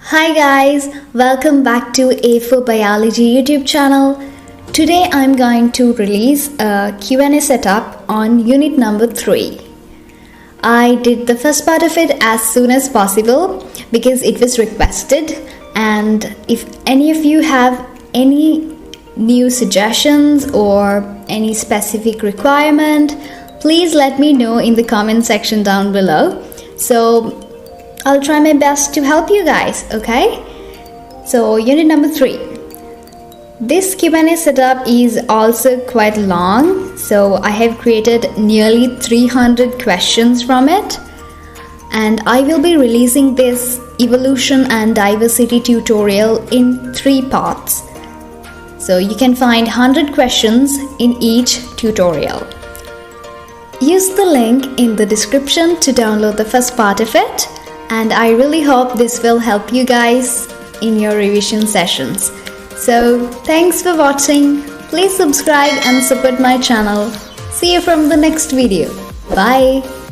Hi guys, welcome back to A4 Biology YouTube channel. Today I'm going to release a Q&A setup on unit number 3. I did the first part of it as soon as possible because it was requested, and if any of you have any new suggestions or any specific requirement, please let me know in the comment section down below. So I'll try my best to help you guys, okay? So unit number 3. This Q&A setup is also quite long, so I have created nearly 300 questions from it, and I will be releasing this evolution and diversity tutorial in 3 parts. So you can find 100 questions in each tutorial. Use the link in the description to download the first part of it, and I really hope this will help you guys in your revision sessions. So thanks for watching. Please subscribe and support my channel. See you from the next video. Bye.